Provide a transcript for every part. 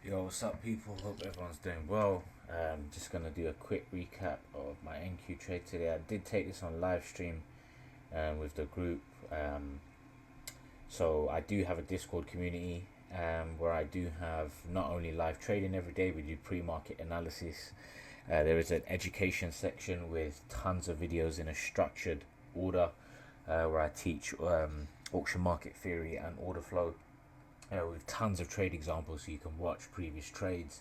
Yo, what's up, people? Hope everyone's doing well. Just gonna do a quick recap of my NQ trade today. I did take this on live stream with the group. So I do have a Discord community where I do have not only live trading every day, we do pre-market analysis. There is an education section with tons of videos in a structured order where I teach auction market theory and order flow with tons of trade examples so you can watch previous trades.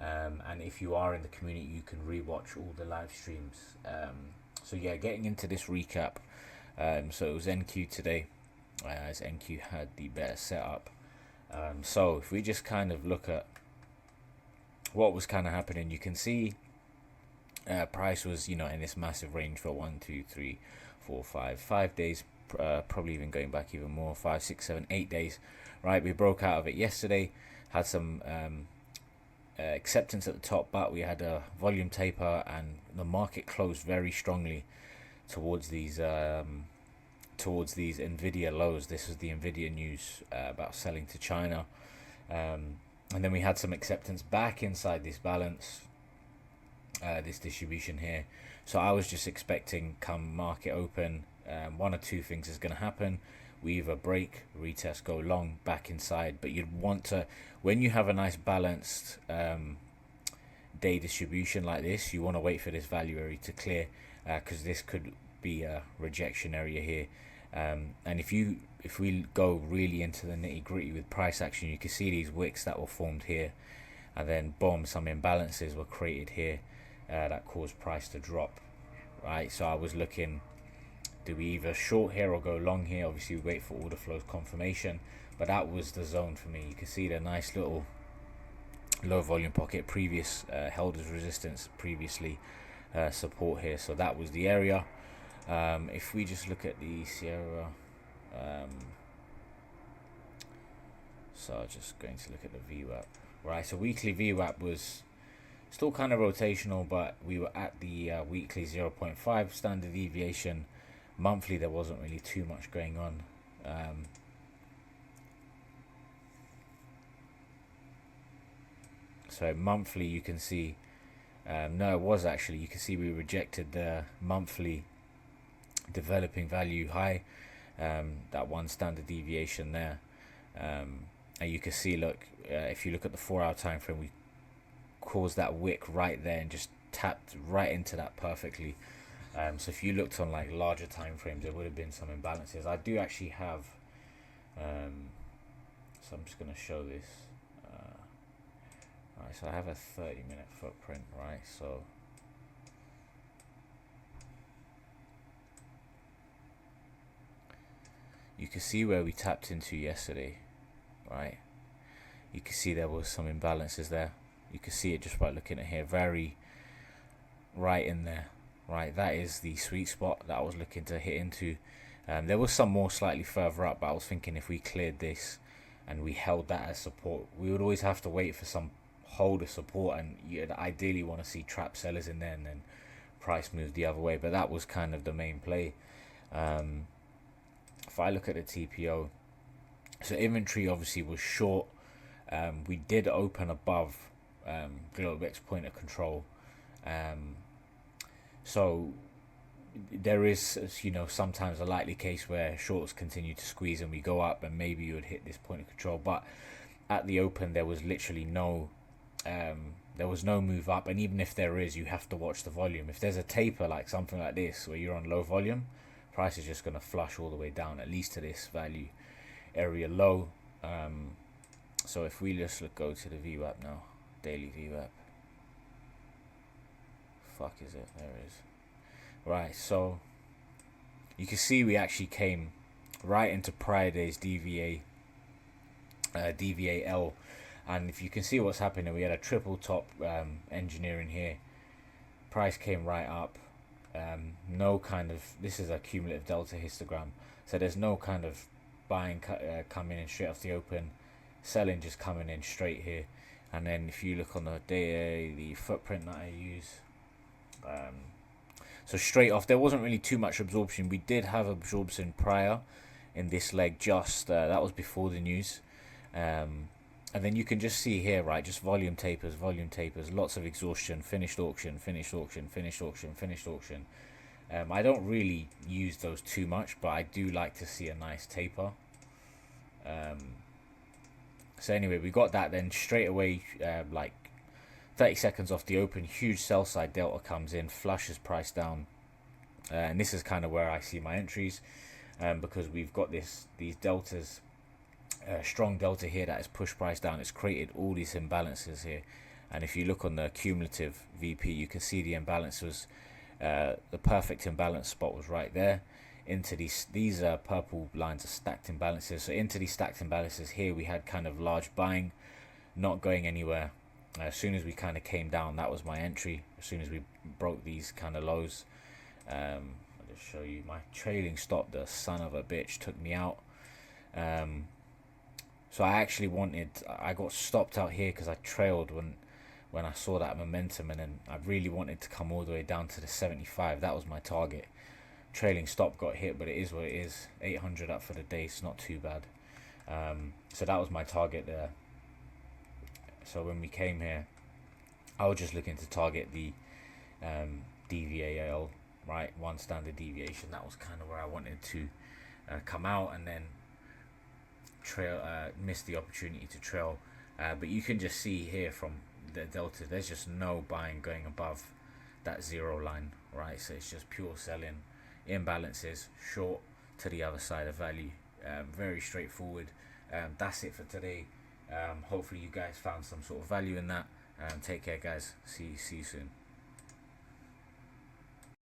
And if you are in the community, you can rewatch all the live streams. So yeah, getting into this recap. So it was NQ today, as NQ had the better setup. So if we just kind of look at what was kind of happening, you can see price was in this massive range for 5 days, probably even going back even more, 5, 6, 7, 8 days. Right, we broke out of it yesterday, had some acceptance at the top, but we had a volume taper, and the market closed very strongly towards these Nvidia lows. This was the Nvidia news about selling to China, and then we had some acceptance back inside this balance, this distribution here. So I was just expecting, come market open, one or two things is going to happen. We either break, retest, go long, back inside. But you'd want to, when you have a nice balanced day distribution like this, you want to wait for this value area to clear, because this could be a rejection area here. And if we go really into the nitty gritty with price action, you can see these wicks that were formed here, and then boom, some imbalances were created here that caused price to drop. Right, so I was looking, do we either short here or go long here? Obviously, we wait for order flow confirmation, but that was the zone for me. You can see the nice little low volume pocket, previous held as resistance, previously support here. So that was the area. If we just look at the Sierra, so just going to look at the VWAP. Right, so weekly VWAP was still kind of rotational, but we were at the weekly 0.5 standard deviation. Monthly, there wasn't really too much going on. So monthly, you can see, no, it was actually, you can see we rejected the monthly developing value high, that one standard deviation there. And you can see, look, if you look at the 4 hour time frame, we caused that wick right there and just tapped right into that perfectly. So if you looked on like larger time frames, there would have been some imbalances. I do actually have, so I'm just going to show this. Right, so I have a 30-minute footprint, right? So you can see where we tapped into yesterday, right? You can see there was some imbalances there. You can see it just by looking at here, very right in there. Right, that is the sweet spot that I was looking to hit into. There was some more slightly further up, but I was thinking if we cleared this and we held that as support, we would always have to wait for some holder support, and you'd ideally want to see trap sellers in there and then price move the other way. But that was kind of the main play. If I look at the TPO, so inventory obviously was short. We did open above Globex point of control. So there is, sometimes a likely case where shorts continue to squeeze and we go up, and maybe you would hit this point of control. But at the open, there was literally no move up, and even if there is, you have to watch the volume. If there's a taper like something like this where you're on low volume, price is just going to flush all the way down, at least to this value area low. So if we just go to the VWAP now, daily VWAP. Fuck is it? There it is. Right, so you can see we actually came right into prior day's DVAL, and if you can see what's happening, we had a triple top engineering here. Price came right up. No kind of, this is a cumulative delta histogram, so there's no kind of buying coming in straight off the open, selling just coming in straight here. And then if you look on the day, the footprint that I use, so straight off, there wasn't really too much absorption. We did have absorption prior in this leg, just that was before the news. And then you can just see here, right, just volume tapers, lots of exhaustion, finished auction, finished auction, finished auction, finished auction. I don't really use those too much, but I do like to see a nice taper. So anyway, we got that. Then straight away, like 30 seconds off the open, huge sell side delta comes in, flushes price down. And this is kind of where I see my entries, because we've got these deltas, strong delta here that has pushed price down. It's created all these imbalances here, and if you look on the cumulative VP, you can see the imbalance was the perfect imbalance spot was right there. Into these purple lines are stacked imbalances. So into these stacked imbalances here, we had kind of large buying, not going anywhere. As soon as we kind of came down, that was my entry. As soon as we broke these kind of lows, I'll just show you my trailing stop. The son of a bitch took me out. So I got stopped out here because I trailed when I saw that momentum, and then I really wanted to come all the way down to the 75. That was my target. Trailing stop got hit, but it is what it is. 800 up for the day, it's not too bad. So that was my target there. So when we came here, I was just looking to target the DVAL, right, one standard deviation. That was kind of where I wanted to come out, and then trail, miss the opportunity to trail. But you can just see here from the delta, there's just no buying going above that zero line, right? So it's just pure selling, imbalances, short to the other side of value. Very straightforward. That's it for today. Hopefully you guys found some sort of value in that. Take care, guys. See you soon.